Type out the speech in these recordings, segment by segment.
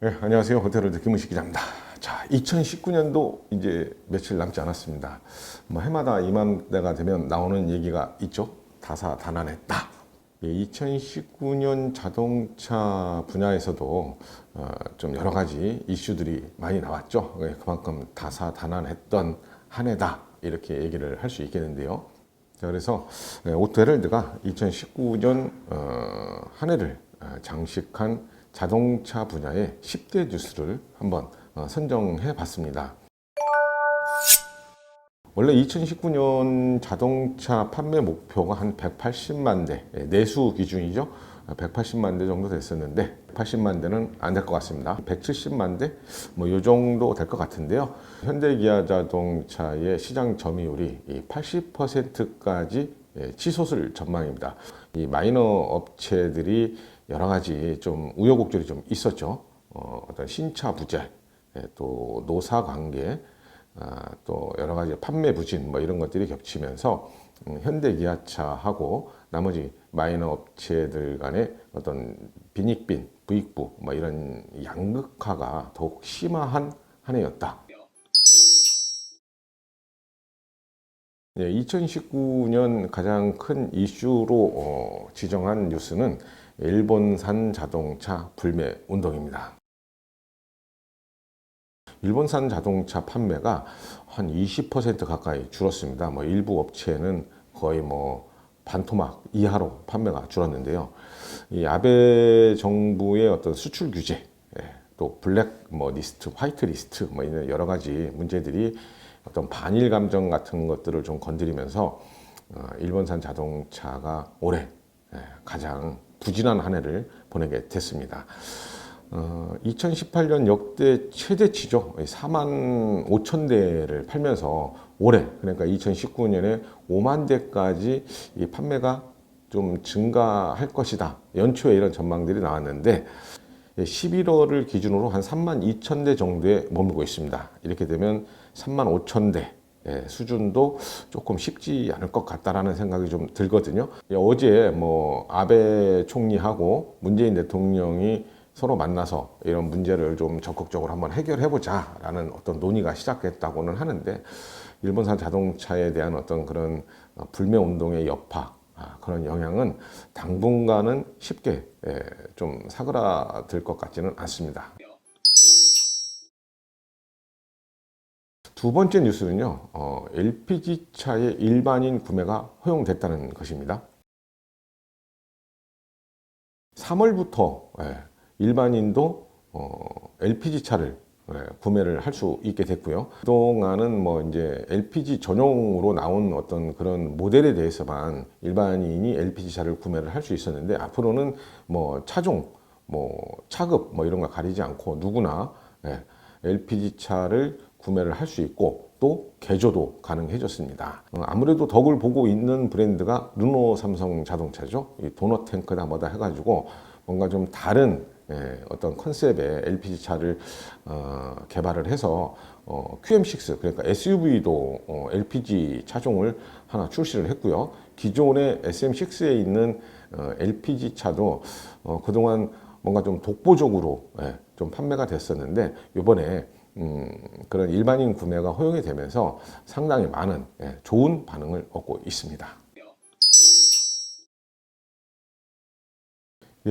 네, 안녕하세요. 호텔로드 김은식 기자입니다. 자, 2019년도 이제 며칠 남지 않았습니다. 뭐 해마다 이맘때가 되면 나오는 얘기가 있죠. 다사다난했다. 2019년 자동차 분야에서도 좀 여러 가지 이슈들이 많이 나왔죠. 그만큼 다사다난했던 한 해다 이렇게 얘기를 할 수 있겠는데요. 자, 그래서 오토헤럴드가 2019년 한 해를 장식한 자동차 분야의 10대 뉴스를 한번 선정해 봤습니다. 원래 2019년 자동차 판매 목표가 한 180만 대, 내수 기준이죠. 180만 대 정도 됐었는데 80만 대는 안 될 것 같습니다. 170만 대, 뭐 이 정도 될 것 같은데요. 현대기아 자동차의 시장 점유율이 80%까지 치솟을 전망입니다. 이 마이너 업체들이 여러 가지 좀 우여곡절이 좀 있었죠. 어떤 신차 부재, 또 노사 관계, 또 여러 가지 판매 부진 뭐 이런 것들이 겹치면서 현대기아차하고 나머지 마이너 업체들 간의 어떤 빈익빈, 부익부 뭐 이런 양극화가 더욱 심화한 한 해였다. 2019년 가장 큰 이슈로 지정한 뉴스는 일본산 자동차 불매 운동입니다. 일본산 자동차 판매가 한 20% 가까이 줄었습니다. 뭐 일부 업체는 거의 뭐 반토막 이하로 판매가 줄었는데요. 이 아베 정부의 어떤 수출 규제, 또 블랙 뭐 리스트, 화이트 리스트 뭐 이런 여러 가지 문제들이 어떤 반일 감정 같은 것들을 좀 건드리면서 일본산 자동차가 올해 가장 부진한 한 해를 보내게 됐습니다. 2018년 역대 최대치죠. 4만 5천 대를 팔면서 올해, 그러니까 2019년에 5만 대까지 이 판매가 좀 증가할 것이다. 연초에 이런 전망들이 나왔는데 11월을 기준으로 한 3만 2천 대 정도에 머물고 있습니다. 이렇게 되면 3만 5천 대 수준도 조금 쉽지 않을 것 같다라는 생각이 좀 들거든요. 어제 뭐 아베 총리하고 문재인 대통령이 서로 만나서 이런 문제를 좀 적극적으로 한번 해결해보자라는 어떤 논의가 시작됐다고는 하는데 일본산 자동차에 대한 어떤 그런 불매 운동의 여파, 그런 영향은 당분간은 쉽게 좀 사그라들 것 같지는 않습니다. 두 번째 뉴스는요, LPG차의 일반인 구매가 허용됐다는 것입니다. 3월부터 일반인도 LPG차를 구매를 할 수 있게 됐고요. 그동안은 뭐 이제 LPG 전용으로 나온 어떤 그런 모델에 대해서만 일반인이 LPG차를 구매를 할 수 있었는데 앞으로는 뭐 차종, 뭐 차급 뭐 이런 거 가리지 않고 누구나 LPG차를 구매를 할 수 있고 또 개조도 가능해졌습니다. 아무래도 덕을 보고 있는 브랜드가 르노 삼성 자동차죠. 이 도넛 탱크다 뭐다 해가지고 뭔가 좀 다른 어떤 컨셉의 LPG차를 개발을 해서 QM6 그러니까 SUV도 LPG 차종을 하나 출시를 했고요. 기존의 SM6에 있는 LPG차도 그동안 뭔가 좀 독보적으로 좀 판매가 됐었는데 이번에 그런 일반인 구매가 허용이 되면서 상당히 많은 좋은 반응을 얻고 있습니다.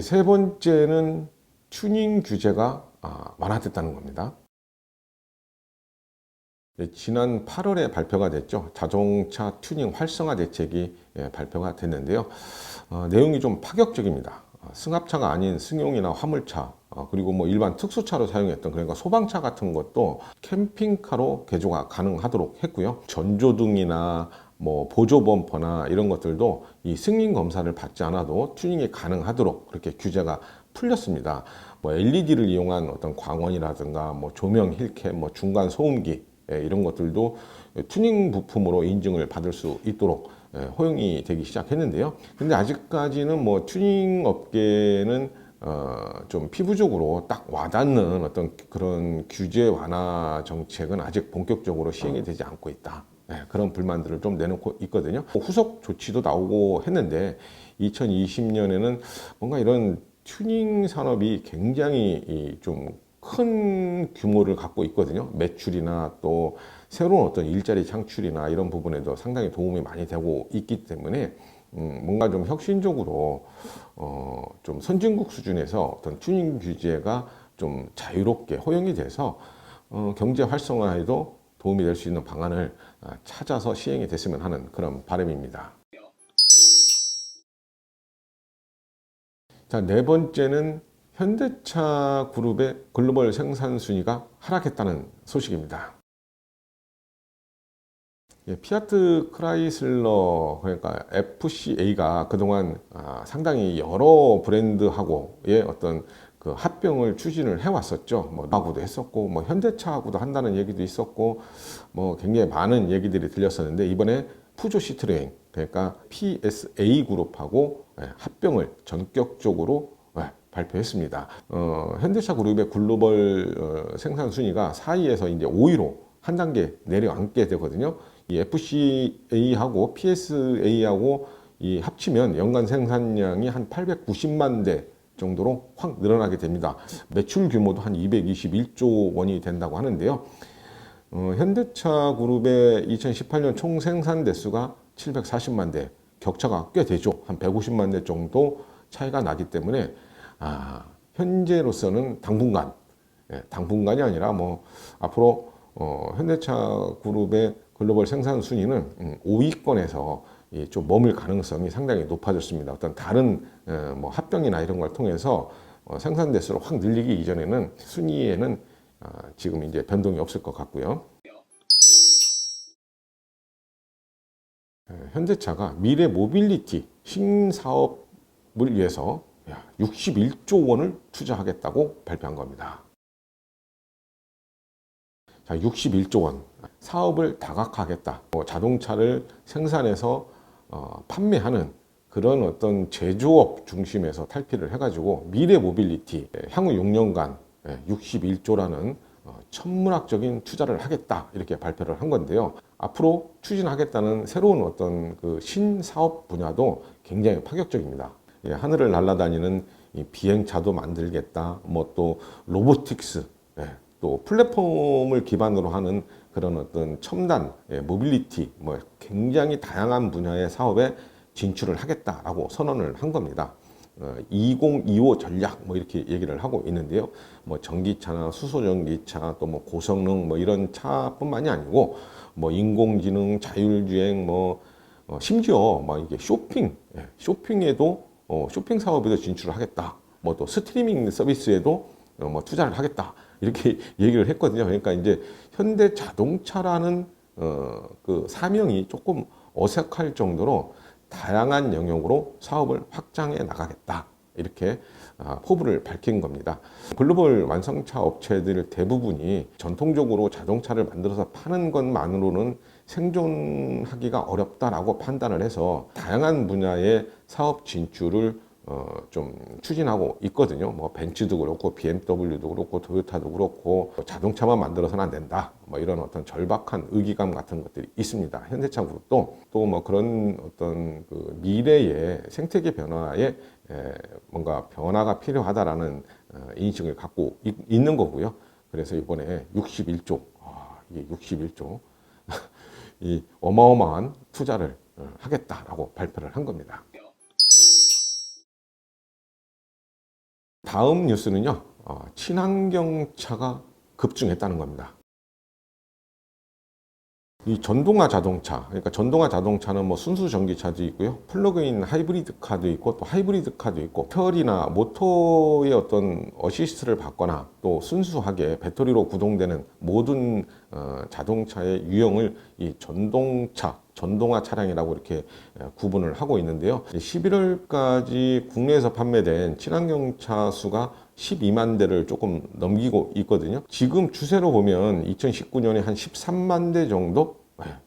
세 번째는 튜닝 규제가 완화됐다는 겁니다. 지난 8월에 발표가 됐죠. 자동차 튜닝 활성화 대책이 발표가 됐는데요. 내용이 좀 파격적입니다. 승합차가 아닌 승용이나 화물차, 그리고 뭐 일반 특수차로 사용했던 그러니까 소방차 같은 것도 캠핑카로 개조가 가능하도록 했고요. 전조등이나 뭐 보조 범퍼나 이런 것들도 이 승인 검사를 받지 않아도 튜닝이 가능하도록 그렇게 규제가 풀렸습니다. 뭐 LED를 이용한 어떤 광원이라든가 뭐 조명 힐캠, 뭐 중간 소음기 이런 것들도 튜닝 부품으로 인증을 받을 수 있도록 허용이 되기 시작했는데요. 근데 아직까지는 뭐 튜닝 업계는 좀 피부적으로 딱 와닿는 어떤 그런 규제 완화 정책은 아직 본격적으로 시행이 되지 않고 있다. 그런 불만들을 좀 내놓고 있거든요. 후속 조치도 나오고 했는데 2020년에는 뭔가 이런 튜닝 산업이 굉장히 좀 큰 규모를 갖고 있거든요. 매출이나 또 새로운 어떤 일자리 창출이나 이런 부분에도 상당히 도움이 많이 되고 있기 때문에 뭔가 좀 혁신적으로 좀 선진국 수준에서 어떤 튜닝 규제가 좀 자유롭게 허용이 돼서 경제 활성화에도 도움이 될 수 있는 방안을 찾아서 시행이 됐으면 하는 그런 바람입니다. 자, 네 번째는 현대차 그룹의 글로벌 생산 순위가 하락했다는 소식입니다. 피아트 크라이슬러 그러니까 FCA가 그동안 상당히 여러 브랜드하고의 어떤 그 합병을 추진을 해왔었죠. 뭐 하고도 했었고, 뭐 현대차하고도 한다는 얘기도 있었고, 뭐 굉장히 많은 얘기들이 들렸었는데 이번에 푸조 시트로엥 그러니까 PSA 그룹하고 합병을 전격적으로 발표했습니다. 현대차 그룹의 글로벌 생산 순위가 4위에서 이제 5위로 한 단계 내려앉게 되거든요. 이 FCA하고 PSA하고 이 합치면 연간 생산량이 한 890만 대 정도로 확 늘어나게 됩니다. 매출 규모도 한 221조 원이 된다고 하는데요. 현대차 그룹의 2018년 총 생산 대수가 740만 대, 격차가 꽤 되죠. 한 150만 대 정도 차이가 나기 때문에 현재로서는 당분간이 아니라 뭐 앞으로 현대차 그룹의 글로벌 생산 순위는 5위권에서 좀 머물 가능성이 상당히 높아졌습니다. 어떤 다른 뭐 합병이나 이런 걸 통해서 생산 대수를 확 늘리기 이전에는 순위에는 지금 이제 변동이 없을 것 같고요. 현대차가 미래 모빌리티 신사업을 위해서 61조 원을 투자하겠다고 발표한 겁니다. 자, 61조 원. 사업을 다각화하겠다. 자동차를 생산해서 판매하는 그런 어떤 제조업 중심에서 탈피를 해가지고 미래 모빌리티, 향후 6년간 61조라는 천문학적인 투자를 하겠다. 이렇게 발표를 한 건데요. 앞으로 추진하겠다는 새로운 어떤 그 신사업 분야도 굉장히 파격적입니다. 하늘을 날아다니는 비행차도 만들겠다. 뭐 또 로보틱스, 또 플랫폼을 기반으로 하는 그런 어떤 첨단 모빌리티, 뭐 굉장히 다양한 분야의 사업에 진출을 하겠다라고 선언을 한 겁니다. 2025 전략 뭐 이렇게 얘기를 하고 있는데요. 뭐 전기차나 수소전기차 또 뭐 고성능 뭐 이런 차뿐만이 아니고 뭐 인공지능, 자율주행 뭐 심지어 막 이게 쇼핑에도 쇼핑 사업에도 진출을 하겠다. 뭐 또 스트리밍 서비스에도 뭐 투자를 하겠다. 이렇게 얘기를 했거든요. 그러니까 이제 현대 자동차라는 그 사명이 조금 어색할 정도로 다양한 영역으로 사업을 확장해 나가겠다. 이렇게 포부를 밝힌 겁니다. 글로벌 완성차 업체들 대부분이 전통적으로 자동차를 만들어서 파는 것만으로는 생존하기가 어렵다라고 판단을 해서 다양한 분야의 사업 진출을 좀 추진하고 있거든요. 뭐 벤츠도 그렇고 BMW도 그렇고 토요타도 그렇고 자동차만 만들어서는 안 된다. 뭐 이런 어떤 절박한 의기감 같은 것들이 있습니다. 현대차 그룹도 또 뭐 그런 어떤 그 미래의 생태계 변화에 뭔가 변화가 필요하다라는 인식을 갖고 있는 거고요. 그래서 이번에 61조, 이게 61조 이 어마어마한 투자를 하겠다라고 발표를 한 겁니다. 다음 뉴스는요, 친환경차가 급증했다는 겁니다. 이 전동화 자동차, 그러니까 전동화 자동차는 뭐 순수 전기차도 있고요, 플러그인 하이브리드 카도 있고, 또 하이브리드 카도 있고, 퓨얼이나 모터의 어떤 어시스트를 받거나 또 순수하게 배터리로 구동되는 모든 자동차의 유형을 이 전동화 차량이라고 이렇게 구분을 하고 있는데요. 11월까지 국내에서 판매된 친환경차 수가 12만 대를 조금 넘기고 있거든요. 지금 추세로 보면 2019년에 한 13만 대 정도?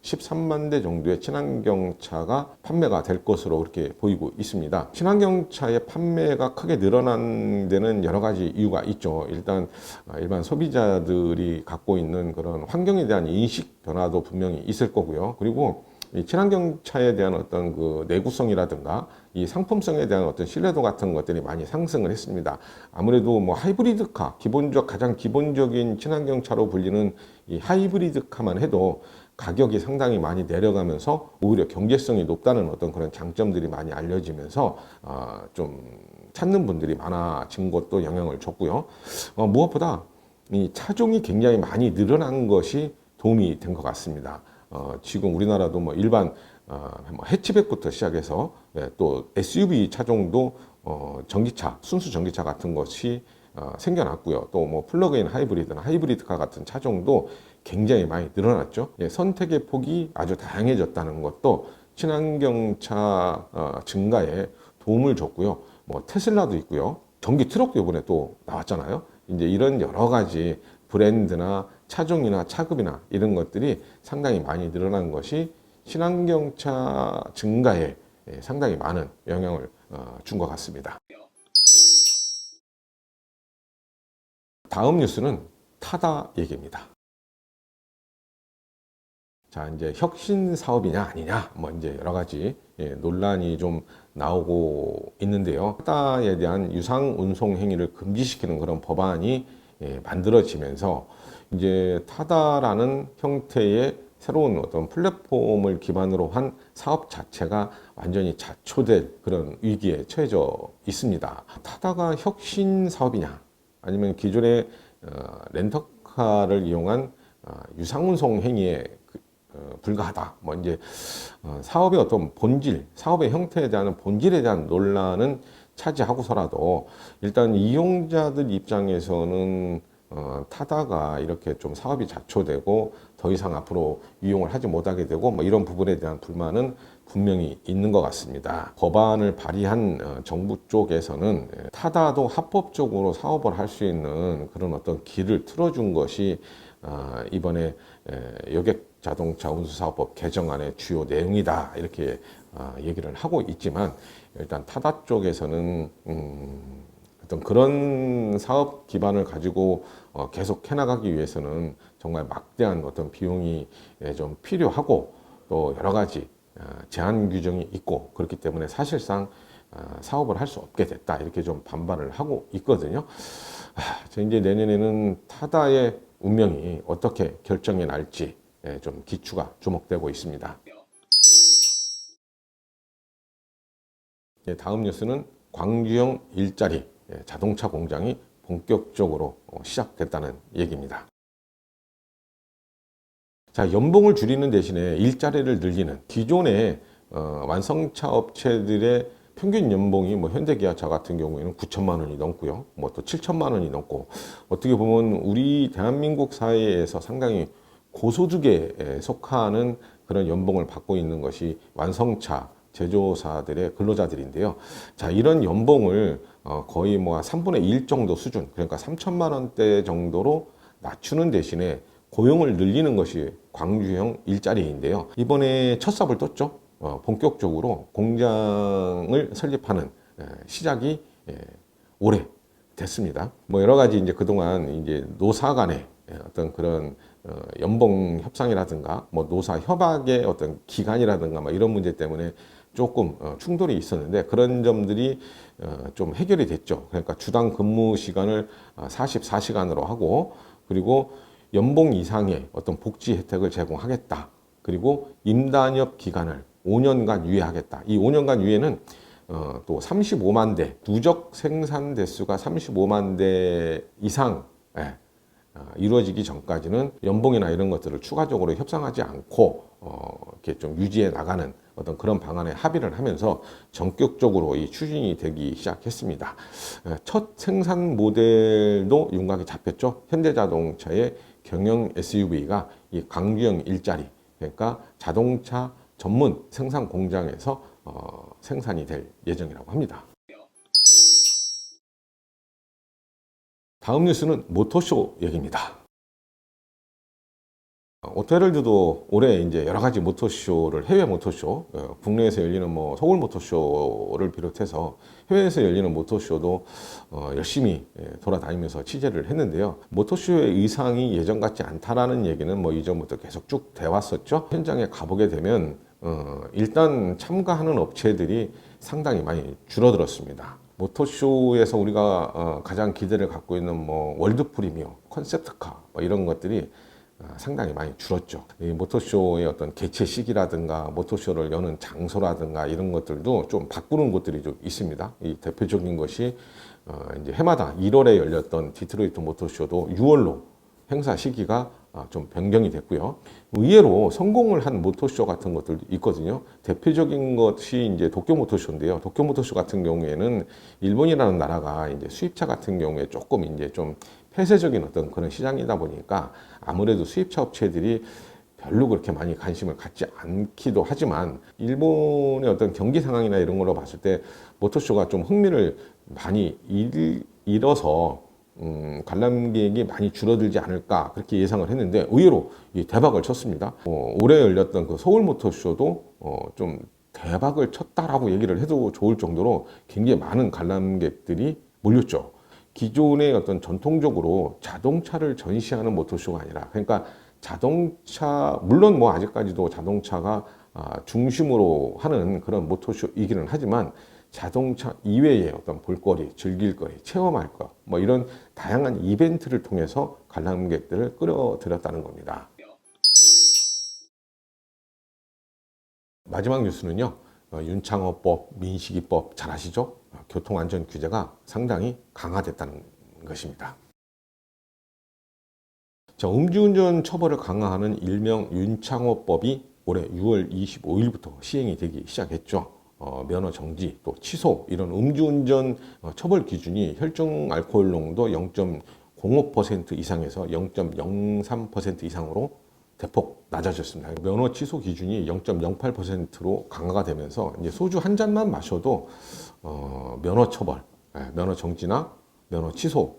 13만 대 정도의 친환경차가 판매가 될 것으로 그렇게 보이고 있습니다. 친환경차의 판매가 크게 늘어난 데는 여러 가지 이유가 있죠. 일단 일반 소비자들이 갖고 있는 그런 환경에 대한 인식 변화도 분명히 있을 거고요. 그리고 이 친환경차에 대한 어떤 그 내구성이라든가 이 상품성에 대한 어떤 신뢰도 같은 것들이 많이 상승을 했습니다. 아무래도 뭐 하이브리드카, 가장 기본적인 친환경차로 불리는 이 하이브리드카만 해도 가격이 상당히 많이 내려가면서 오히려 경제성이 높다는 어떤 그런 장점들이 많이 알려지면서 좀 찾는 분들이 많아진 것도 영향을 줬고요. 무엇보다 이 차종이 굉장히 많이 늘어난 것이 도움이 된 것 같습니다. 지금 우리나라도 뭐 일반 뭐 해치백부터 시작해서 또 SUV 차종도 전기차, 순수 전기차 같은 것이 생겨났고요. 또 뭐 플러그인 하이브리드나 하이브리드카 같은 차종도 굉장히 많이 늘어났죠. 선택의 폭이 아주 다양해졌다는 것도 친환경차 증가에 도움을 줬고요. 뭐 테슬라도 있고요. 전기 트럭도 이번에 또 나왔잖아요. 이제 이런 여러 가지 브랜드나 차종이나 차급이나 이런 것들이 상당히 많이 늘어난 것이 친환경차 증가에 상당히 많은 영향을 준 것 같습니다. 다음 뉴스는 타다 얘기입니다. 자, 이제 혁신 사업이냐 아니냐, 뭐 이제 여러 가지 논란이 좀 나오고 있는데요. 타다에 대한 유상 운송 행위를 금지시키는 그런 법안이 만들어지면서 이제 타다라는 형태의 새로운 어떤 플랫폼을 기반으로 한 사업 자체가 완전히 자초될 그런 위기에 처해져 있습니다. 타다가 혁신 사업이냐, 아니면 기존의 렌터카를 이용한 유상운송 행위에 불과하다. 뭐 이제 사업의 어떤 본질, 사업의 형태에 대한 본질에 대한 논란은 차지하고서라도 일단 이용자들 입장에서는 타다가 이렇게 좀 사업이 자초되고 더 이상 앞으로 이용을 하지 못하게 되고 뭐 이런 부분에 대한 불만은 분명히 있는 것 같습니다. 법안을 발의한 정부 쪽에서는 타다도 합법적으로 사업을 할 수 있는 그런 어떤 길을 틀어준 것이 이번에 여객 자동차 운수사업법 개정안의 주요 내용이다, 이렇게 얘기를 하고 있지만, 일단 타다 쪽에서는 어떤 그런 사업 기반을 가지고 계속 해나가기 위해서는 정말 막대한 어떤 비용이 좀 필요하고, 또 여러 가지 제한 규정이 있고, 그렇기 때문에 사실상 사업을 할 수 없게 됐다, 이렇게 좀 반발을 하고 있거든요. 이제 내년에는 타다의 운명이 어떻게 결정이 날지 좀 기추가 주목되고 있습니다. 다음 뉴스는 광주형 일자리 자동차 공장이 본격적으로 시작됐다는 얘기입니다. 자, 연봉을 줄이는 대신에 일자리를 늘리는 기존의 완성차 업체들의 평균 연봉이 뭐 현대기아차 같은 경우에는 9천만 원이 넘고요. 뭐 또 7천만 원이 넘고, 어떻게 보면 우리 대한민국 사회에서 상당히 고소득에 속하는 그런 연봉을 받고 있는 것이 완성차 제조사들의 근로자들인데요. 자, 이런 연봉을 거의 뭐 3분의 1 정도 수준, 그러니까 3천만 원대 정도로 낮추는 대신에 고용을 늘리는 것이 광주형 일자리인데요. 이번에 첫 삽을 떴죠. 본격적으로 공장을 설립하는 시작이 올해 됐습니다. 뭐 여러 가지 이제 그동안 이제 노사 간의 어떤 그런 연봉 협상이라든가 뭐 노사 협약의 어떤 기간이라든가 뭐 이런 문제 때문에 조금 충돌이 있었는데, 그런 점들이 좀 해결이 됐죠. 그러니까 주당 근무 시간을 44시간으로 하고, 그리고 연봉 이상의 어떤 복지 혜택을 제공하겠다. 그리고 임단협 기간을 5년간 유예하겠다. 이 5년간 유예는 또 35만 대, 누적 생산 대수가 35만 대 이상 이루어지기 전까지는 연봉이나 이런 것들을 추가적으로 협상하지 않고 이렇게 좀 유지해 나가는 어떤 그런 방안에 합의를 하면서 전격적으로 이 추진이 되기 시작했습니다. 첫 생산 모델도 윤곽이 잡혔죠. 현대자동차의 경영 SUV가 이 광주형 일자리, 그러니까 자동차 전문 생산 공장에서 생산이 될 예정이라고 합니다. 다음 뉴스는 모터쇼 얘기입니다. 오토헤럴드도 올해 이제 여러 가지 모터쇼를, 해외 모터쇼, 국내에서 열리는 뭐 서울 모터쇼를 비롯해서 해외에서 열리는 모터쇼도 열심히 돌아다니면서 취재를 했는데요. 모터쇼의 의상이 예전 같지 않다라는 얘기는 뭐 이전부터 계속 쭉 돼 왔었죠. 현장에 가보게 되면 일단 참가하는 업체들이 상당히 많이 줄어들었습니다. 모터쇼에서 우리가 가장 기대를 갖고 있는 뭐 월드 프리미어, 컨셉트카 뭐 이런 것들이 상당히 많이 줄었죠. 이 모터쇼의 어떤 개최 시기라든가 모터쇼를 여는 장소라든가 이런 것들도 좀 바꾸는 곳들이 좀 있습니다. 이 대표적인 것이 이제 해마다 1월에 열렸던 디트로이트 모터쇼도 6월로 행사 시기가 좀 변경이 됐고요. 의외로 성공을 한 모터쇼 같은 것들도 있거든요. 대표적인 것이 이제 도쿄 모터쇼인데요. 도쿄 모터쇼 같은 경우에는 일본이라는 나라가 이제 수입차 같은 경우에 조금 이제 좀 폐쇄적인 어떤 그런 시장이다 보니까 아무래도 수입차 업체들이 별로 그렇게 많이 관심을 갖지 않기도 하지만 일본의 어떤 경기 상황이나 이런 걸로 봤을 때 모터쇼가 좀 흥미를 많이 잃어서 관람객이 많이 줄어들지 않을까 그렇게 예상을 했는데 의외로 대박을 쳤습니다. 올해 열렸던 그 서울 모터쇼도 좀 대박을 쳤다라고 얘기를 해도 좋을 정도로 굉장히 많은 관람객들이 몰렸죠. 기존의 어떤 전통적으로 자동차를 전시하는 모터쇼가 아니라 그러니까 자동차 물론 뭐 아직까지도 자동차가 중심으로 하는 그런 모터쇼이기는 하지만 자동차 이외의 어떤 볼거리, 즐길거리, 체험할 것, 뭐 이런 다양한 이벤트를 통해서 관람객들을 끌어들였다는 겁니다. 마지막 뉴스는요, 윤창호법, 민식이법 잘 아시죠? 교통안전 규제가 상당히 강화됐다는 것입니다. 자, 음주운전 처벌을 강화하는 일명 윤창호법이 올해 6월 25일부터 시행이 되기 시작했죠. 면허 정지, 또 취소 이런 음주운전 처벌 기준이 혈중 알코올 농도 0.05% 이상에서 0.03% 이상으로 대폭 낮아졌습니다. 면허 취소 기준이 0.08%로 강화가 되면서 이제 소주 한 잔만 마셔도 면허 처벌, 면허 정지나 면허 취소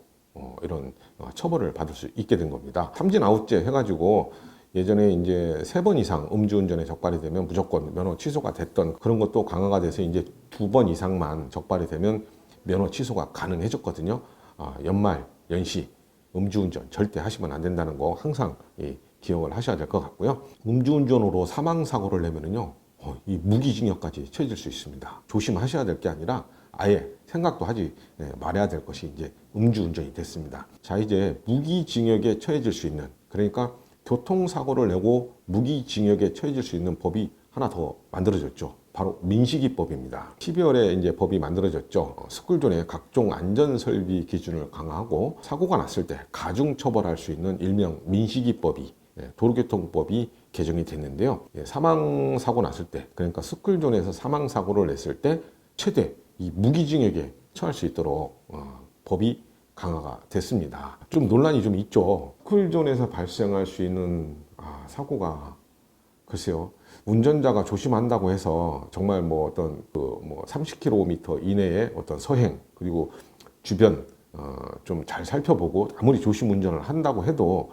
이런 처벌을 받을 수 있게 된 겁니다. 삼진 아웃제 해가지고 예전에 이제 3번 이상 음주운전에 적발이 되면 무조건 면허 취소가 됐던 그런 것도 강화가 돼서 이제 2번 이상만 적발이 되면 면허 취소가 가능해졌거든요. 연말, 연시, 음주운전 절대 하시면 안 된다는 거 항상 기억을 하셔야 될 것 같고요. 음주운전으로 사망사고를 내면은요, 이 무기징역까지 처해질 수 있습니다. 조심하셔야 될 게 아니라 아예 생각도 하지 말아야 될 것이 이제 음주운전이 됐습니다. 자, 이제 무기징역에 처해질 수 있는 그러니까 교통사고를 내고 무기징역에 처해질 수 있는 법이 하나 더 만들어졌죠. 바로 민식이법입니다. 12월에 이제 법이 만들어졌죠. 스쿨존의 각종 안전설비 기준을 강화하고 사고가 났을 때 가중처벌할 수 있는 일명 민식이법이 도로교통법이 개정이 됐는데요. 사망사고 났을 때 그러니까 스쿨존에서 사망사고를 냈을 때 최대 이 무기징역에 처할 수 있도록 법이 강화가 됐습니다. 좀 논란이 좀 있죠. 스쿨존에서 발생할 수 있는 사고가 글쎄요. 운전자가 조심한다고 해서 정말 뭐 어떤 뭐 30km 이내의 어떤 서행 그리고 주변 좀 잘 살펴보고 아무리 조심 운전을 한다고 해도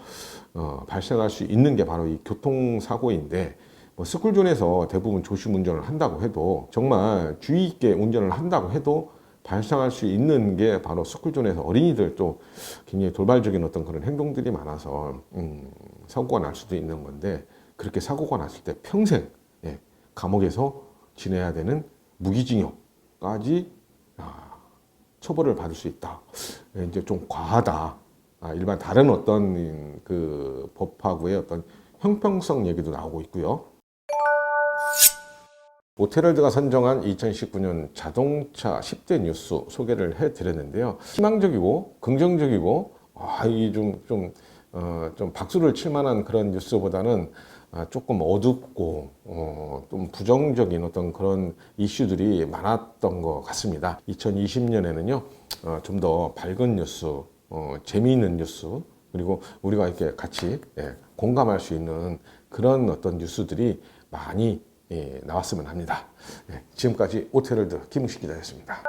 발생할 수 있는 게 바로 이 교통사고인데 뭐 스쿨존에서 대부분 조심 운전을 한다고 해도 정말 주의 있게 운전을 한다고 해도 발생할 수 있는 게 바로 스쿨존에서 어린이들도 굉장히 돌발적인 어떤 그런 행동들이 많아서 사고가 날 수도 있는 건데 그렇게 사고가 났을 때 평생 감옥에서 지내야 되는 무기징역까지 처벌을 받을 수 있다. 이제 좀 과하다. 일반 다른 어떤 그 법하고의 어떤 형평성 얘기도 나오고 있고요. 모태럴드가 선정한 2019년 자동차 10대 뉴스 소개를 해드렸는데요. 희망적이고 긍정적이고 좀 박수를 칠 만한 그런 뉴스보다는 조금 어둡고 좀 부정적인 어떤 그런 이슈들이 많았던 것 같습니다. 2020년에는요 좀 더 밝은 뉴스, 재미있는 뉴스 그리고 우리가 이렇게 같이 공감할 수 있는 그런 어떤 뉴스들이 많이 나왔으면 합니다. 지금까지 오태럴드 김웅식 기자였습니다.